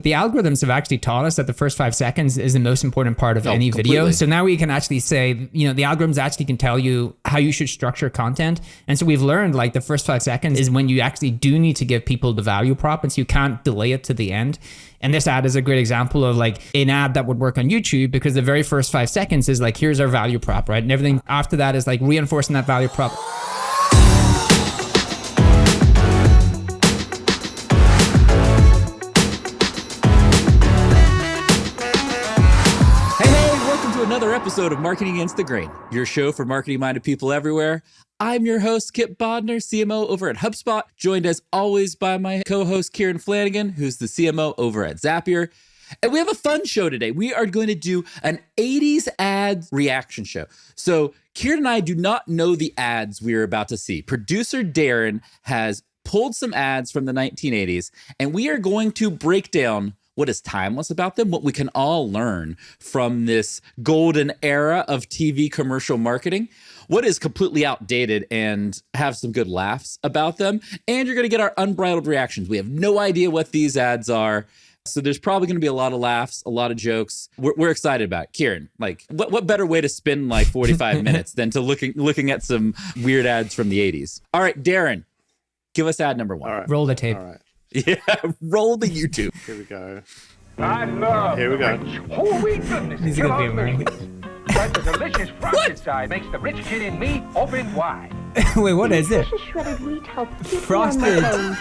The algorithms have actually taught us that the first 5 seconds is the most important part of any completely. video. So now we can actually say, you know, the algorithms actually can tell you how you should structure content. And so we've learned like the first 5 seconds is when you actually do need to give people the value prop, and so you can't delay it to the end. And this ad is a great example of like an ad that would work on YouTube, because the very first 5 seconds is like, here's our value prop, right? And everything after that is like reinforcing that value prop. Another episode of Marketing Against the Grain, your show for marketing-minded people everywhere. I'm your host, Kipp Bodner, CMO over at HubSpot, joined as always by my co-host, Kieran Flanagan, who's the CMO over at Zapier. And we have a fun show today. We are going to do an 80s ads reaction show. So Kieran and I do not know the ads we are about to see. Producer Darren has pulled some ads from the 1980s, and we are going to break down what is timeless about them, what we can all learn from this golden era of TV commercial marketing, what is completely outdated, and have some good laughs about them. And you're going to get our unbridled reactions. We have no idea what these ads are, so there's probably going to be a lot of laughs, a lot of jokes. We're excited about it. Kieran, like, what better way to spend like 45 minutes than to looking at some weird ads from the 80s? All right, Darren, give us ad number 1. All right. Roll the tape. All right. Yeah, roll the YouTube. Here we go. I love Here we go. rich, whole wheat goodness. He's gonna be American. But the delicious frosted side makes the rich kid in me open wide. Wait, what is it? Delicious shredded wheat helps keep Frosted you on the toes.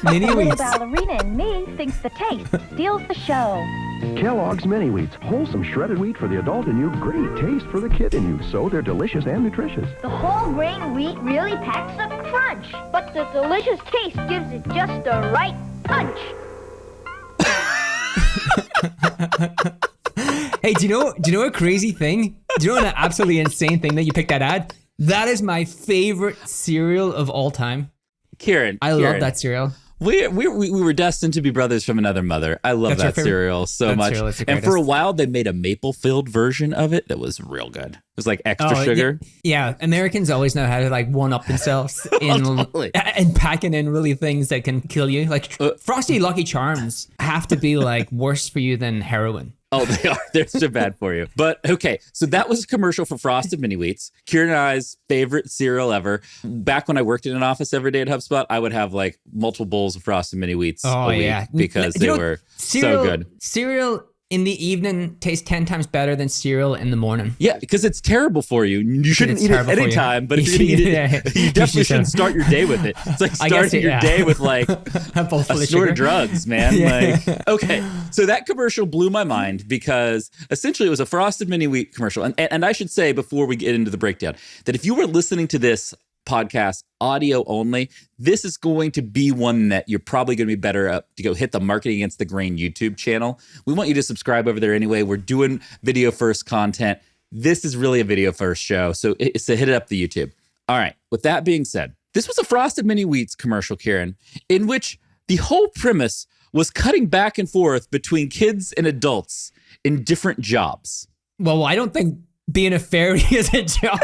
mini The little wheats. ballerina in me thinks the taste steals the show. Kellogg's Mini Wheats, wholesome shredded wheat for the adult in you, great taste for the kid in you, so they're delicious and nutritious. The whole grain wheat really packs a crunch, but the delicious taste gives it just the right punch. Hey, do you know a crazy thing? Do you know an absolutely insane thing that you picked that ad? That is my favorite cereal of all time. Kieran, I love that cereal. We were destined to be brothers from another mother. I love That's your that favorite? cereal so That much. cereal is the And for a greatest. while, they made a maple-filled version of it that was real good. It was like extra Oh, sugar. Yeah, Americans always know how to like one-up themselves in Totally. and packing in really things that can kill you. Like Frosty Lucky Charms have to be like worse for you than heroin. Oh, they are. They're so bad for you. But okay, so that was a commercial for Frosted Mini Wheats, Kieran and I's favorite cereal ever. Back when I worked in an office every day at HubSpot, I would have like multiple bowls of Frosted Mini Wheats a week because they were so good. Cereal in the evening tastes 10 times better than cereal in the morning. Yeah, because it's terrible for you. You shouldn't eat it terrible for any you. time, but if you're going to eat it, Yeah. you definitely shouldn't start your day with it. It's like I guess starting your day with like A bowl full a of snort sugar. of drugs, man. Yeah. Like, okay, so that commercial blew my mind because essentially it was a Frosted Mini Wheat commercial. And I should say before we get into the breakdown that if you were listening to this podcast audio only, this is going to be one that you're probably going to be better up to go hit the Marketing Against the Grain YouTube channel. We want you to subscribe over there anyway. We're doing video first content. This is really a video first show, so hit it up the YouTube. All right, with that being said, this was a Frosted Mini Wheats commercial, Kieran, in which the whole premise was cutting back and forth between kids and adults in different jobs. Well, I don't think being a fairy is a job.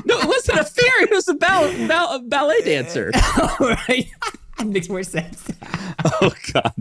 No, it wasn't a fairy. It was a ballet dancer. Right? That makes more sense. Oh, God.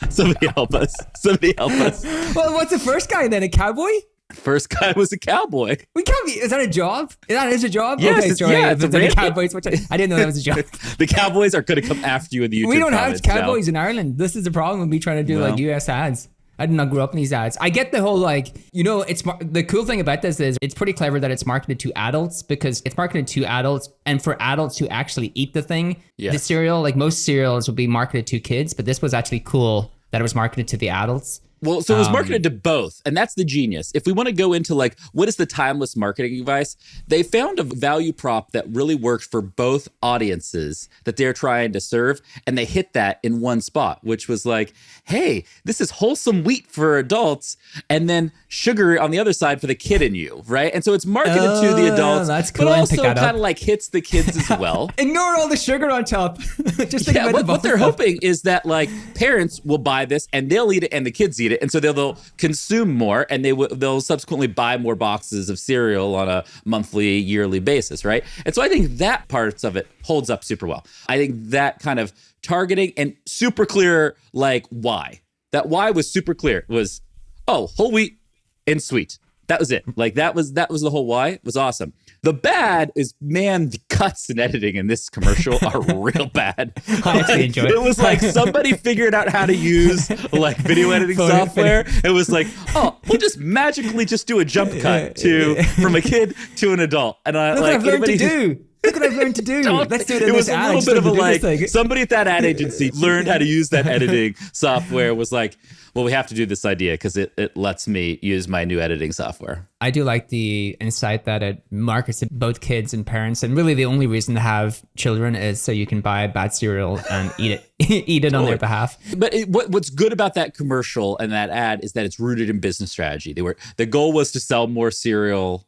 Somebody help us. Somebody help us. Well, what's the first guy then? A cowboy? First guy was a cowboy. We can't be. Is that a job? That is a job? Yes, okay, it's- sorry. yeah, If it's it's a any random- cowboys, I didn't know that was a job. The Cowboys are going to come after you in the YouTube We don't have comments now. cowboys in Ireland. This is the problem with me trying to do like US ads. I did not grow up in these ads. I get the whole like, you know, the cool thing about this is it's pretty clever that it's marketed to adults because it's marketed to adults and for adults who actually eat the thing. Yeah. The cereal, like most cereals would be marketed to kids, but this was actually cool that it was marketed to the adults. Well, so it was marketed to both, and that's the genius. If we want to go into like, what is the timeless marketing advice? They found a value prop that really worked for both audiences that they're trying to serve, and they hit that in one spot, which was like, hey, this is wholesome wheat for adults, and then sugar on the other side for the kid in you, right? And so it's marketed to the adults, that's cool. but I didn't also pick that up. kind of like hits the kids as well. Ignore all the sugar on top. Just think Yeah, about what they're hoping is that like parents will buy this and they'll eat it and the kids eat it, and so they'll consume more and they'll subsequently buy more boxes of cereal on a monthly, yearly basis, right? And so I think that parts of it holds up super well. I think that kind of targeting, and super clear, like, why. That why was super clear. It was, oh, whole wheat and sweet. That was it. Like, that was the whole why. It was awesome. The bad is, man, the cuts and editing in this commercial are real bad. I actually enjoyed it. It was like somebody figured out how to use like video editing software. It was like, oh, we'll just magically just do a jump cut from a kid to an adult. And I Look like what I've learned to anybody do. Look what I've learned to do. Let's do it in it was this a ad. little bit of a like, Thing. somebody at that ad agency learned how to use that editing software, was like, well, we have to do this idea because it lets me use my new editing software. I do like the insight that it markets to both kids and parents. And really the only reason to have children is so you can buy bad cereal and eat it on their behalf. But what's good about that commercial and that ad is that it's rooted in business strategy. The goal was to sell more cereal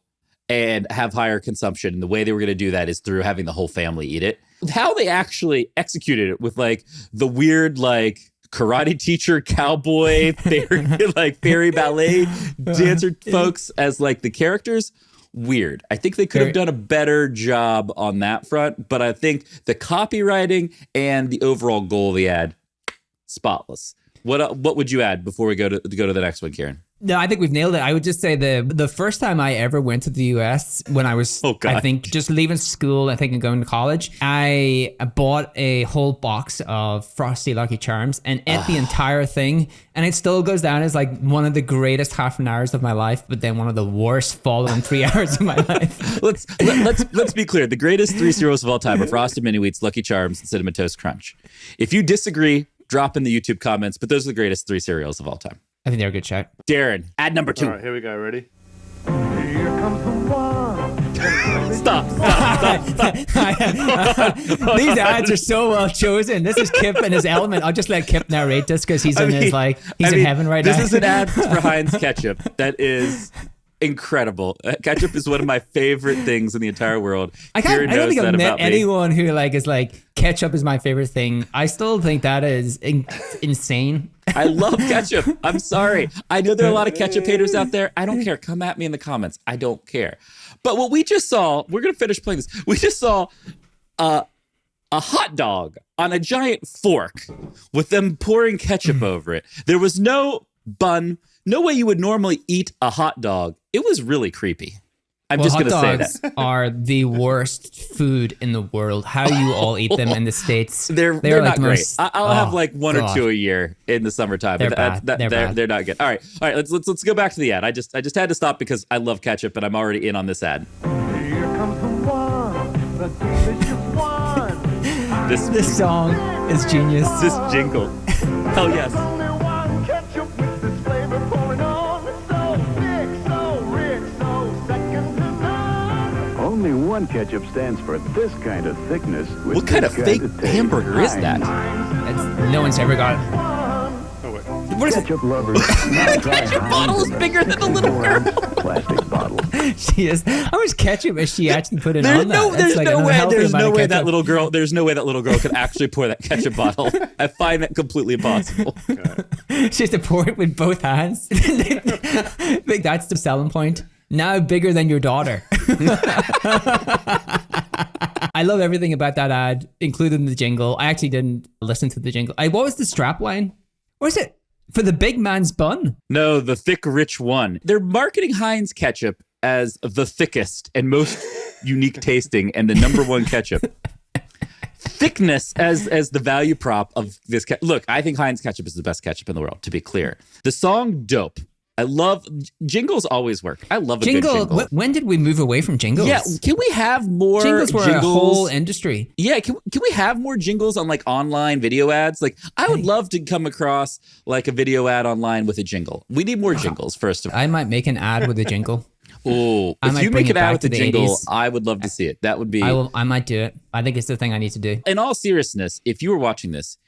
and have higher consumption. And the way they were going to do that is through having the whole family eat it. How they actually executed it with like the weird, like, karate teacher, cowboy, fairy ballet dancer folks as like the characters, weird. I think they could have done a better job on that front, but I think the copywriting and the overall goal of the ad, spotless. What would you add before we go to the next one, Kieran? No, I think we've nailed it. I would just say the first time I ever went to the US when I was, I think, just leaving school, I think, and going to college, I bought a whole box of Frosty Lucky Charms and ate the entire thing. And it still goes down as like one of the greatest half an hours of my life, but then one of the worst following 3 hours of my life. Let's be clear. The greatest 3 cereals of all time are Frosted Mini Wheats, Lucky Charms, and Cinnamon Toast Crunch. If you disagree, drop in the YouTube comments, but those are the greatest 3 cereals of all time. I think they're a good shot. Darren, ad number 2. All right, here we go. Ready? Here comes the one. Stop. These ads are so well chosen. This is Kipp and his element. I'll just let Kipp narrate this because he's in heaven right now. This is an ad for Heinz ketchup that is incredible. Ketchup is one of my favorite things in the entire world. I don't think I've met anyone who is like, ketchup is my favorite thing. I still think that is insane. I love ketchup. I'm sorry. I know there are a lot of ketchup haters out there. I don't care. Come at me in the comments. I don't care. But what we just saw, we're going to finish playing this. We just saw a hot dog on a giant fork with them pouring ketchup over it. There was no bun, no way you would normally eat a hot dog. It was really creepy. I'm just going to say that. Hot dogs are the worst food in the world. How you all eat them in the States. They're like not great. I'll have like one or two a year in the summertime. They're bad. They're not good. All right. Let's go back to the ad. I just had to stop because I love ketchup and I'm already in on this ad. Here comes the one, the delicious one. This song is genius. This jingle. Hell yes. Only one ketchup with this flavor pouring on. So thick, so rich, so second to none. Only one ketchup stands for this kind of thickness. With What kind of fake hamburger is that? No one's ever got it. What is it? Ketchup lovers. Ketchup bottle is bigger than the little girl. Plastic bottle. She is. How much ketchup is she actually putting on that? There's Like no an way. unhealthy There's amount no of way ketchup. that little girl could actually pour that ketchup bottle. I find that completely impossible. She has to pour it with both hands. I think that's the selling point. Now bigger than your daughter. I love everything about that ad, including the jingle. I actually didn't listen to the jingle. What was the strap line? What is it? For the big man's bun? No, the thick, rich one. They're marketing Heinz ketchup as the thickest and most unique tasting and the number one ketchup. Thickness as the value prop of this. Look, I think Heinz ketchup is the best ketchup in the world, to be clear. The song, dope. I love jingles. Always work. I love a good jingle. When did we move away from jingles? Yeah, can we have more jingles? Were a whole industry. Yeah, can we have more jingles on like online video ads? Like, I would love to come across like a video ad online with a jingle. We need more jingles, first of all. I might make an ad with a jingle. Oh, if you make an ad with a jingle, I would love to see it. That would be. I might do it. I think it's the thing I need to do. In all seriousness, if you were watching this,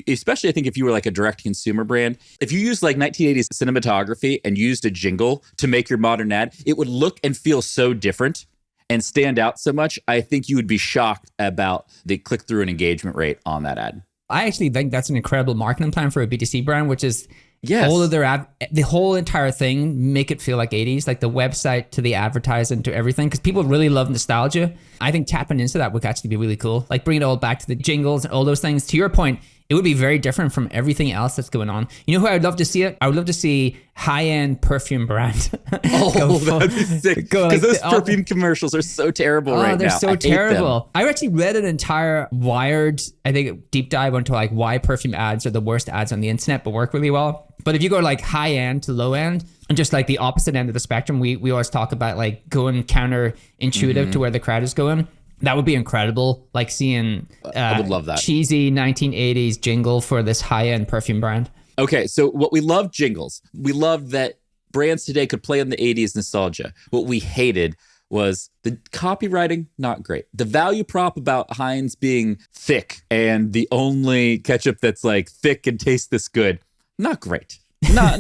especially I think if you were like a direct consumer brand, if you used like 1980s cinematography and used a jingle to make your modern ad, it would look and feel so different and stand out so much. I think you would be shocked about the click-through and engagement rate on that ad. I actually think that's an incredible marketing plan for a B2C brand, which is Yes. All of the whole entire thing, make it feel like 80s, like the website to the advertising to everything, because people really love nostalgia. I think tapping into that would actually be really cool. Like bringing it all back to the jingles and all those things. To your point, it would be very different from everything else that's going on. You know who I would love to see it? I would love to see high-end perfume brand. Oh, that'd be sick. Because those perfume commercials are so terrible right now. They're so terrible. I actually read an entire Wired, I think, deep dive into like why perfume ads are the worst ads on the internet, but work really well. But if you go like high end to low end, and just like the opposite end of the spectrum, we always talk about like going counterintuitive to where the crowd is going. That would be incredible. Like seeing I would love that. Cheesy 1980s jingle for this high end perfume brand. Okay, so what we love jingles. We love that brands today could play on the 80s nostalgia. What we hated was the copywriting, not great. The value prop about Heinz being thick and the only ketchup that's like thick and tastes this good, not great. Not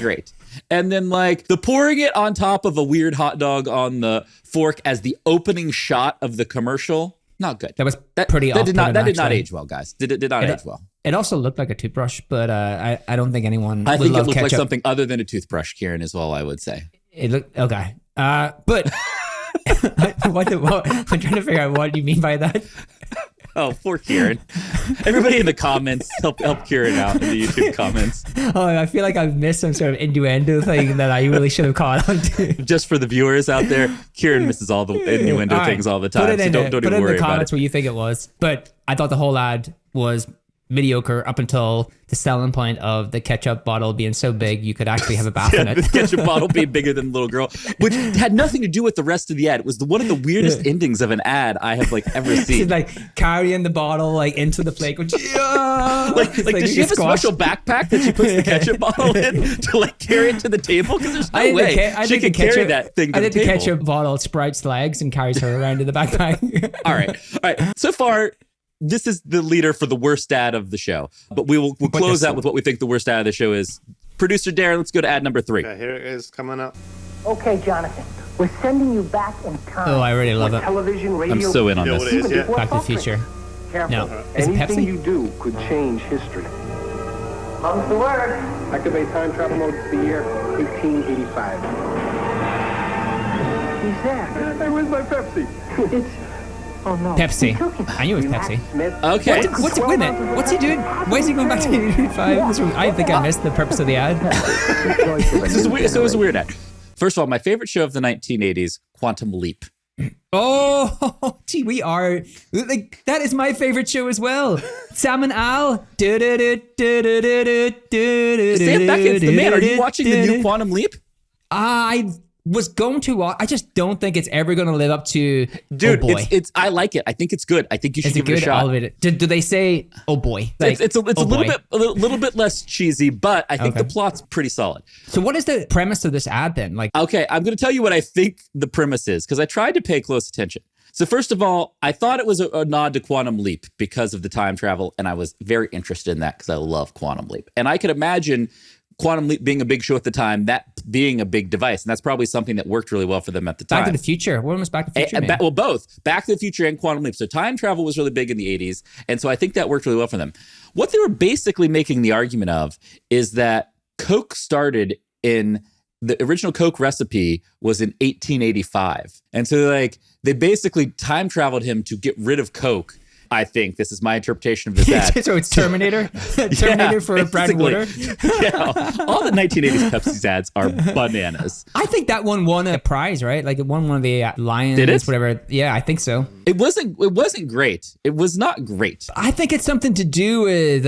great. And then like the pouring it on top of a weird hot dog on the fork as the opening shot of the commercial, not good. That was pretty That did not actually. age well, guys. Did not age well. It also looked like a toothbrush, but I don't think anyone I would think it love looked ketchup. like something other than a toothbrush, Kieran, is all I would say. It looked okay. But what I'm trying to figure out what you mean by that. Oh, poor Kieran. Everybody in the comments, help Kieran out in the YouTube comments. Oh, I feel like I've missed some sort of innuendo thing that I really should have caught on to. Just for the viewers out there, Kieran misses all the innuendo things all the time. Put it So in, don't even put it in worry the about comments it. what you think it was. But I thought the whole ad was mediocre up until the selling point of the ketchup bottle being so big you could actually have a bath in Yeah, it. the ketchup bottle being bigger than the little girl, which had nothing to do with the rest of the ad. It was one of the weirdest endings of an ad I have like ever She's seen. like carrying the bottle like into the plate. Going, yeah! Like does she have a special backpack that she puts the ketchup bottle in to like carry it to the table? Because there's no way she can carry that thing to the table. The ketchup bottle sprouts legs and carries her around in the backpack. All right. So far, this is the leader for the worst ad of the show. But we'll close out with what we think the worst ad of the show is. Producer Darren, let's go to ad number 3. Okay, here it is coming up. Okay, Jonathan, we're sending you back in time. Oh, I really love it. Television, radio, I'm so in on You know this. what it is, yeah? Back to the Future. Careful. No. Is it Anything Pepsi? you do could change history. Mum's the word. Activate time travel mode to the year 1885. He's there. Hey, where's my Pepsi? It's... Oh, no. Pepsi. He took it. I knew it was Relax, Pepsi. Smith. Okay. Wait a minute. What's he doing? Why is he going back to 1985? I think I missed the purpose of the ad. This is weird. So it was a weird ad. First of all, my favorite show of the 1980s, Quantum Leap. Oh, gee, we are like that is my favorite show as well. Sam and Al. Stand back against the man. Are you watching the new Quantum Leap? I was going to watch. I just don't think it's ever going to live up to. Dude, oh boy. it's I like it. I think it's good. I think you should Is it give it a good? shot. All of it. Do they say, "Oh boy"? Like, It's a "Oh, little boy." bit a little bit less cheesy, but I think Okay. the plot's pretty solid. So, what is the premise of this ad then? Like, Okay, I'm going to tell you what I think the premise is because I tried to pay close attention. So first of all, I thought it was a nod to Quantum Leap because of the time travel, and I was very interested in that because I love Quantum Leap. And I could imagine Quantum Leap being a big show at the time, that being a big device, and that's probably something that worked really well for them at the time. Back to the Future. What was Back to the Future? mean? Well, both Back to the Future and Quantum Leap. So time travel was really big in the 80s, and so I think that worked really well for them. What they were basically making the argument of is that Coke started in the original Coke recipe was in 1885, and so like they basically time traveled him to get rid of Coke. I think this is my interpretation of this ad. So it's Terminator, Terminator for Brad basically. Water. Yeah, all the 1980s Pepsi's ads are bananas. I think that one won a prize, right? Like it won one of the Lions, Did it? whatever. Yeah, I think so. It wasn't great. It was not great. I think it's something to do with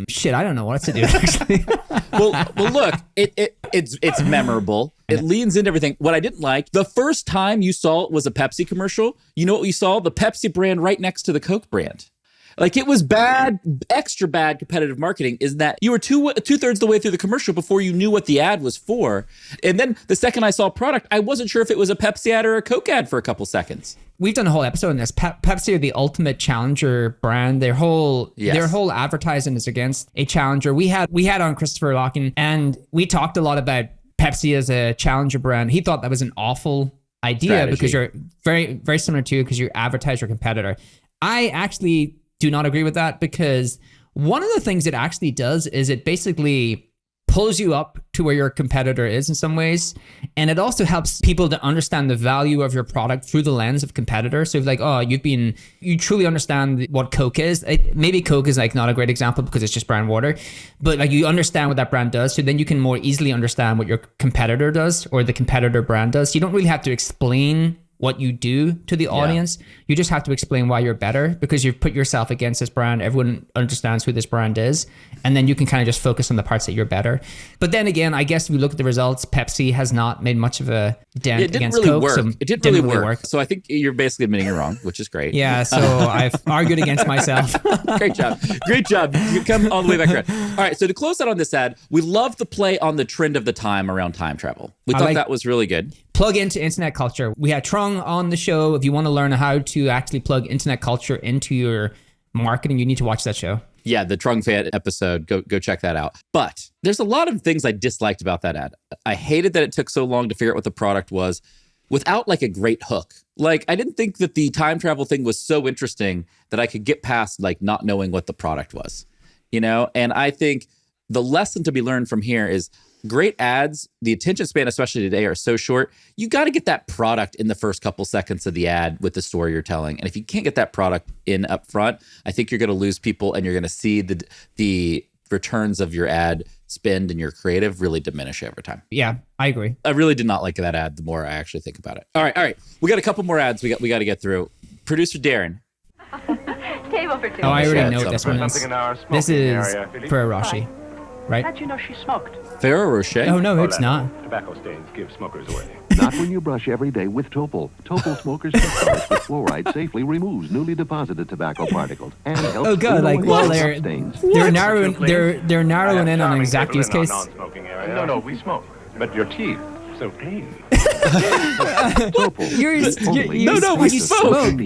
shit. I don't know what to do actually. Well, look, it's memorable. It leans into everything. What I didn't like, the first time you saw it was a Pepsi commercial. You know what you saw? The Pepsi brand right next to the Coke brand. Like it was bad, extra bad competitive marketing is that you were two-thirds the way through the commercial before you knew what the ad was for. And then the second I saw product, I wasn't sure if it was a Pepsi ad or a Coke ad for a couple seconds. We've done a whole episode on this. Pepsi are the ultimate challenger brand. Their whole advertising is against a challenger. We had on Christopher Locken, and we talked a lot about Pepsi as a challenger brand. He thought that was an awful idea Strategy. because you're very, very similar to because you advertise your competitor. I actually do not agree with that because one of the things it actually does is it basically pulls you up to where your competitor is in some ways. And it also helps people to understand the value of your product through the lens of competitor. So if like, oh, you truly understand what Coke is. Maybe Coke is like not a great example because it's just brand water, but like you understand what that brand does. So then you can more easily understand what your competitor does or the competitor brand does. You don't really have to explain what you do to the audience. You just have to explain why you're better because you've put yourself against this brand. Everyone understands who this brand is. And then you can kind of just focus on the parts that you're better. But then again, I guess if we look at the results, Pepsi has not made much of a dent against Coke. It didn't really work. So I think you're basically admitting you're wrong, which is great. Yeah, so I've argued against myself. Great job. Great job. You come all the way back around. All right, so to close out on this ad, we love the play on the trend of the time around time travel. We thought that was really good. Plug into internet culture. We had Trung on the show. If you want to learn how to actually plug internet culture into your marketing, you need to watch that show. Yeah, the Trung fan episode. Go check that out. But there's a lot of things I disliked about that ad. I hated that it took so long to figure out what the product was without like a great hook. Like I didn't think that the time travel thing was so interesting that I could get past like not knowing what the product was, you know? And I think the lesson to be learned from here is great ads, the attention span, especially today, are so short. You got to get that product in the first couple seconds of the ad with the story you're telling. And if you can't get that product in up front, I think you're going to lose people and you're going to see the returns of your ad spend and your creative really diminish over time. Yeah, I agree. I really did not like that ad the more I actually think about it. All right. We got a couple more ads we got to get through. Producer Darren. Table for two. Oh, I already know what this one is. Something in our This smoking is area, Philly. Ferrero Rocher, right? How'd you know she smoked? Ferrero Rocher? Oh, no, it's not. Tobacco stains give smokers away. Not when you brush every day with Topol. Topol Smoker's toothpaste with fluoride safely removes newly deposited tobacco particles and helps Oh, God, like, clean well, away stains. they're narrowing in on an exact use case. Non-smoking area. No, we smoke. But your teeth, so clean. Topol. You smoke.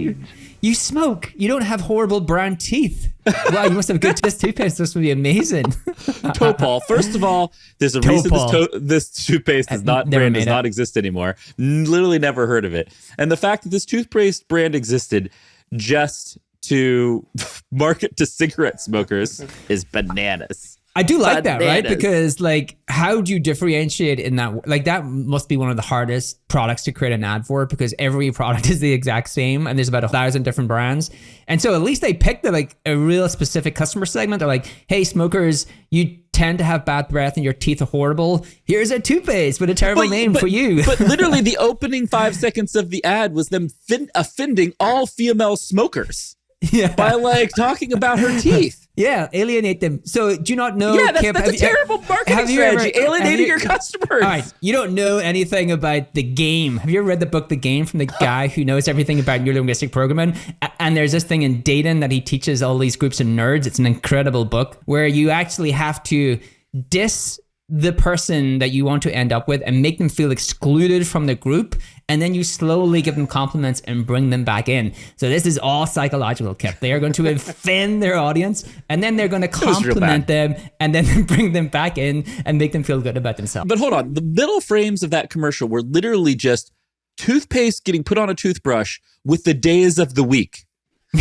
You smoke. You don't have horrible brown teeth. Wow, you must have good toothpaste. This would be amazing. Topol. First of all, there's a reason this toothpaste does not exist anymore. Literally never heard of it. And the fact that this toothpaste brand existed just to market to cigarette smokers is bananas. I do like that, right? Because like, how do you differentiate in that? Like that must be one of the hardest products to create an ad for because every product is the exact same and there's about 1,000 different brands. And so at least they picked a real specific customer segment. They're like, hey, smokers, you tend to have bad breath and your teeth are horrible. Here's a toothpaste with a terrible name for you. But literally the opening 5 seconds of the ad was them offending all female smokers. Yeah. By like talking about her teeth. Yeah, alienate them. So do you not know? Yeah, that's a terrible marketing strategy. Alienating your customers. All right, you don't know anything about The Game. Have you ever read the book The Game from the guy who knows everything about neurolinguistic programming? And there's this thing in Dayton that he teaches all these groups of nerds. It's an incredible book where you actually have to diss the person that you want to end up with and make them feel excluded from the group, and then you slowly give them compliments and bring them back in. So this is all psychological, Kip. They are going to offend their audience, and then they're going to compliment them, and then bring them back in and make them feel good about themselves. But hold on, the middle frames of that commercial were literally just toothpaste getting put on a toothbrush with the days of the week.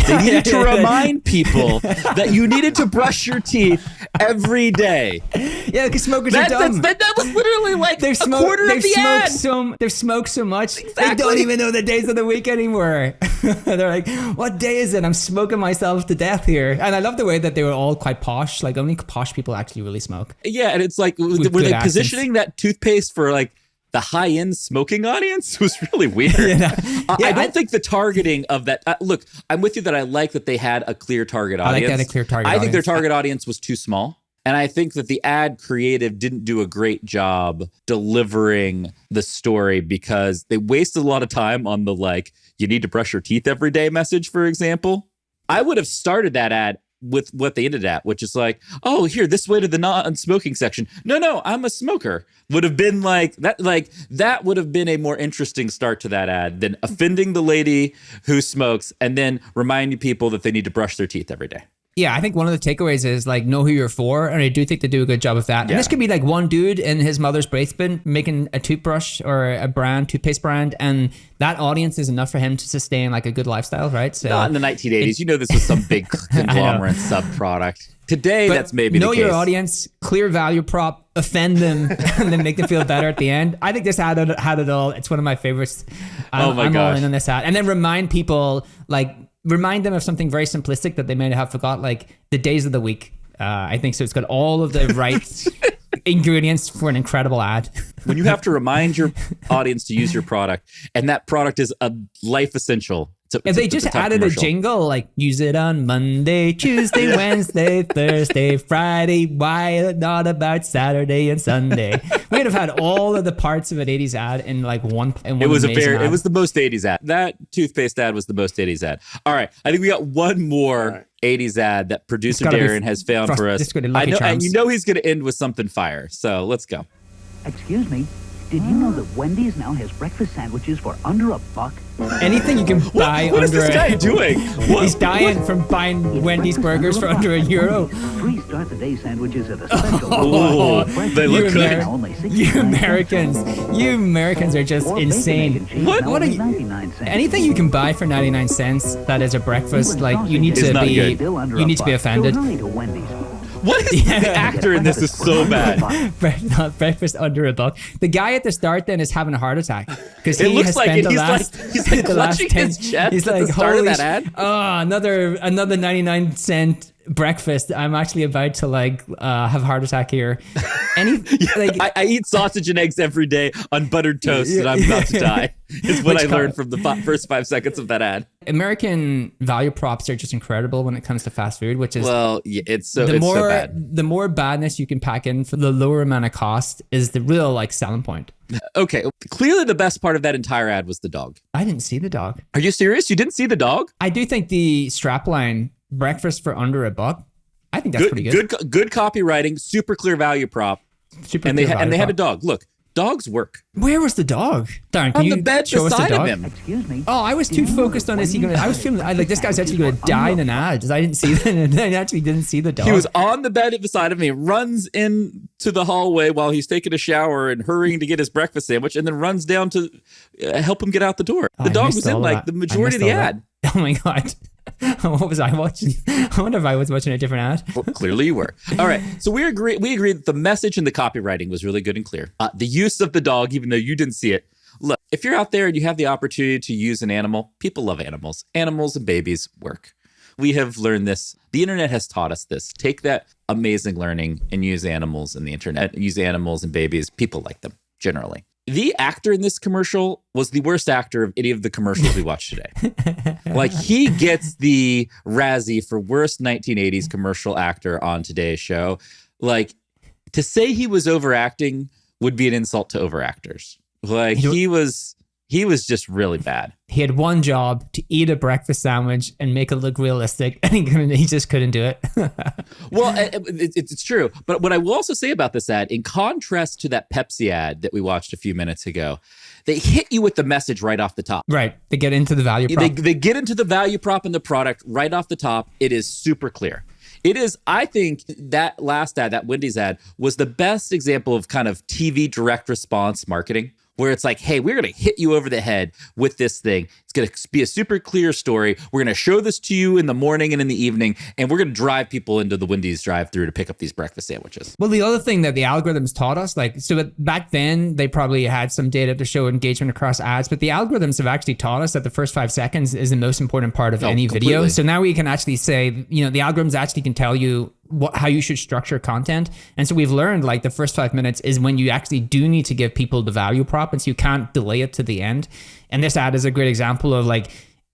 They needed to remind people that you needed to brush your teeth every day. Yeah, because smokers are dumb. That was literally like a quarter of the ad. They've smoked so much, they don't even know the days of the week anymore. They're like, what day is it? I'm smoking myself to death here. And I love the way that they were all quite posh. Like only posh people actually really smoke. Yeah, and it's like, were they positioning that toothpaste for like the high-end smoking audience? Was really weird. I don't think the targeting of that... look, I'm with you that I like that they had a clear target audience. I like that a clear target audience. I think their target audience was too small. And I think that the ad creative didn't do a great job delivering the story because they wasted a lot of time on the like, you need to brush your teeth every day message, for example. I would have started that ad with what they ended at, which is like, oh, here, this way to the non-smoking section. No, I'm a smoker. Would have been that would have been a more interesting start to that ad than offending the lady who smokes and then reminding people that they need to brush their teeth every day. Yeah, I think one of the takeaways is like know who you're for, and I do think they do a good job of that. And this could be like one dude in his mother's basement making a toothbrush or a brand, toothpaste brand, and that audience is enough for him to sustain like a good lifestyle, right? So not in the 1980s. This was some big conglomerate sub product. Today, but that's maybe the case. Know your audience, clear value prop, offend them, and then make them feel better at the end. I think this ad had it all. It's one of my favorites. I'm all in on this ad. And then remind people, like, remind them of something very simplistic that they may have forgot, like the days of the week. I think so. It's got all of the right ingredients for an incredible ad. When you have to remind your audience to use your product, and that product is a life essential. If they just added a jingle, like use it on Monday, Tuesday, Wednesday, Thursday, Friday, why not about Saturday and Sunday? We'd have had all of the parts of an 80s ad in like one. It was it was the most 80s ad. That toothpaste ad was the most 80s ad. All right, I think we got one more 80s ad that producer Darren has found for us. I know, and he's going to end with something fire. So let's go. Excuse me. Did you know that Wendy's now has breakfast sandwiches for under $1? Anything you can buy what under is this guy doing? He's dying from buying Wendy's burgers for under €1. 3 start the day sandwiches at a special. They look good. You Americans are just insane. What are you? Anything you can buy for 99 cents that is a breakfast, like you need to be offended. What is the actor in this is so bad? Breakfast under $1. The guy at the start then is having a heart attack because he looks has like spent it. He's like clutching his chest. He's at like, the start of holy that ad. Oh, another 99 cent breakfast. I'm actually about to like have a heart attack here. I eat sausage and eggs every day on buttered toast, and I'm about to die. Is what I learned from the first 5 seconds of that ad. American value props are just incredible when it comes to fast food, which is it's so bad. The more badness you can pack in for the lower amount of cost is the real like selling point. Okay, clearly the best part of that entire ad was the dog. I didn't see the dog. Are you serious? You didn't see the dog? I do think the strapline, breakfast for under $1, I think that's pretty good. Good copywriting, super clear value prop. They had a dog. Look, dogs work. Where was the dog? Darren, can on the bed show us the beside dog? of him. Excuse me. Oh, I was too focused on I was feeling like this guy's actually going to die in an ad. I didn't see that. I actually didn't see the dog. He was on the bed beside of me, runs into the hallway while he's taking a shower and hurrying to get his breakfast sandwich, and then runs down to help him get out the door. The dog was in like the majority of the ad. Oh my God. What was I watching? I wonder if I was watching a different ad. Well, clearly you were. All right. So we agree that the message and the copywriting was really good and clear. The use of the dog, even though you didn't see it. Look, if you're out there and you have the opportunity to use an animal, people love animals. Animals and babies work. We have learned this. The internet has taught us this. Take that amazing learning and use animals in the internet. Use animals and babies. People like them generally. The actor in this commercial was the worst actor of any of the commercials we watched today. Like, he gets the Razzie for worst 1980s commercial actor on today's show. Like, to say he was overacting would be an insult to overactors. Like, he was just really bad. He had one job to eat a breakfast sandwich and make it look realistic, and he just couldn't do it. Well, it's true. But what I will also say about this ad, in contrast to that Pepsi ad that we watched a few minutes ago, they hit you with the message right off the top. Right. They get into the value prop. They get into the value prop in the product right off the top. It is super clear. It is, I think that last ad, that Wendy's ad, was the best example of kind of TV direct response marketing, where it's like, hey, we're going to hit you over the head with this thing. It's going to be a super clear story. We're going to show this to you in the morning and in the evening, and we're going to drive people into the Wendy's drive-thru to pick up these breakfast sandwiches. Well, the other thing that the algorithms taught us, back then, they probably had some data to show engagement across ads, but the algorithms have actually taught us that the first 5 seconds is the most important part of any completely. video. So now we can actually say, the algorithms actually can tell you how you should structure content. And so we've learned like the first 5 minutes is when you actually do need to give people the value prop, and so you can't delay it to the end. And this ad is a great example of like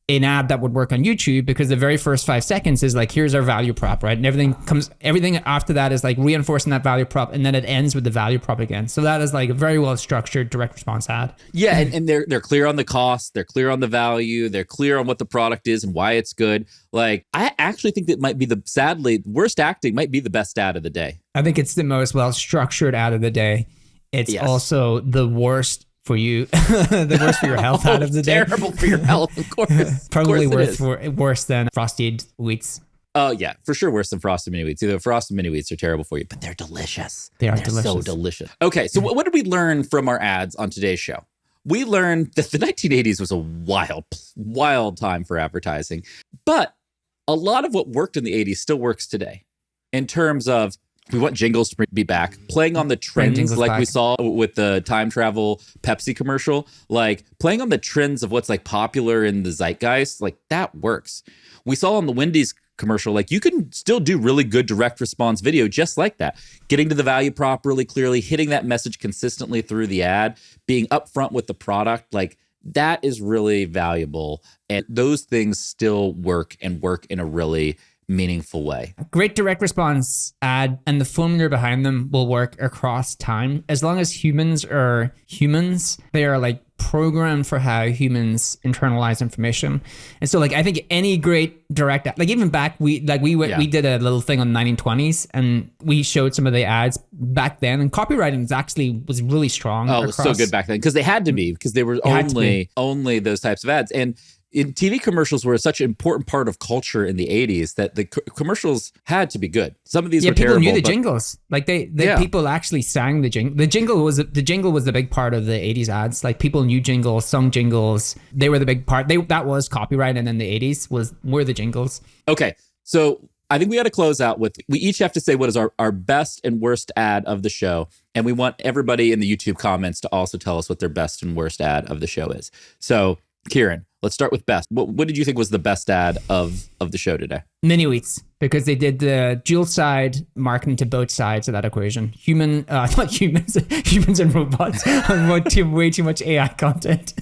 an ad that would work on YouTube, because the very first 5 seconds is like, here's our value prop, right? And everything after that is like reinforcing that value prop, and then it ends with the value prop again. So that is like a very well structured direct response ad. Yeah, and they're clear on the cost, they're clear on the value, they're clear on what the product is and why it's good. Like, I actually think that might be sadly, worst acting might be the best ad of the day. I think it's the most well structured ad of the day. It's also the worst for you, the worst for your health out of the day. Terrible for your health, of course. Probably worse than Frosted Wheats. Oh, yeah, for sure worse than Frosted Mini Wheats. Either Frosted Mini Wheats are terrible for you, but they're delicious. They're so delicious. Okay, so what did we learn from our ads on today's show? We learned that the 1980s was a wild time for advertising, but a lot of what worked in the 80s still works today in terms of we want jingles to be back, playing on the trends like we saw with the time travel Pepsi commercial, like playing on the trends of what's like popular in the zeitgeist, like that works. We saw on the Wendy's commercial, like you can still do really good direct response video just like that. Getting to the value prop really clearly, hitting that message consistently through the ad, being upfront with the product, like that is really valuable. And those things still work and work in a really meaningful way. Great direct response ad and the formula behind them will work across time. As long as humans are humans, they are like programmed for how humans internalize information. And so like I think any great direct ad, like even back we did a little thing on 1920s and we showed some of the ads back then, and copywriting was really strong. Oh, it was so good back then because they had to be, because they were only those types of ads. And in TV commercials were such an important part of culture in the 80s that the commercials had to be good. Some of these were terrible. People knew the jingles. Like people actually sang the jingle. The jingle was the big part of the 80s ads. Like people knew jingles, sung jingles. They were the big part. That was copyright, and then the 80s were the jingles. Okay, so I think we got to close out with, we each have to say what is our best and worst ad of the show. And we want everybody in the YouTube comments to also tell us what their best and worst ad of the show is. So Kieran, let's start with best. What did you think was the best ad of the show today? Mini Wheats, because they did the dual side marketing to both sides of that equation. Not humans, humans and robots. I want way too much AI content.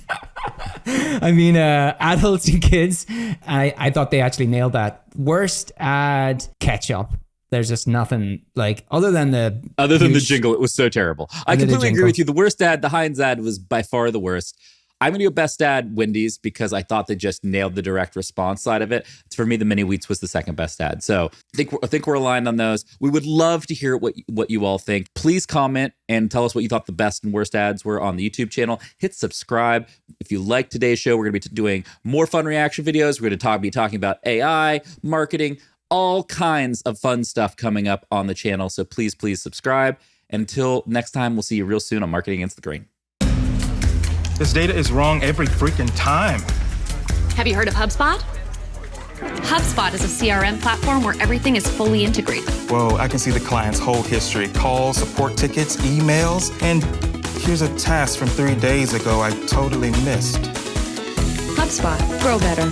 I mean, adults and kids. I thought they actually nailed that. Worst ad, Ketchup. There's just nothing like other than the jingle. It was so terrible. I completely agree with you. The worst ad, the Heinz ad, was by far the worst. I'm going to go best ad Wendy's because I thought they just nailed the direct response side of it. For me, the Mini Wheats was the second best ad. So I think we're aligned on those. We would love to hear what you all think. Please comment and tell us what you thought the best and worst ads were on the YouTube channel. Hit subscribe. If you like today's show, we're going to be doing more fun reaction videos. We're going to be talking about AI, marketing, all kinds of fun stuff coming up on the channel. So please subscribe. Until next time, we'll see you real soon on Marketing Against the Grain. This data is wrong every freaking time. Have you heard of HubSpot? HubSpot is a CRM platform where everything is fully integrated. Whoa, I can see the client's whole history, calls, support tickets, emails, and here's a task from 3 days ago I totally missed. HubSpot. Grow better.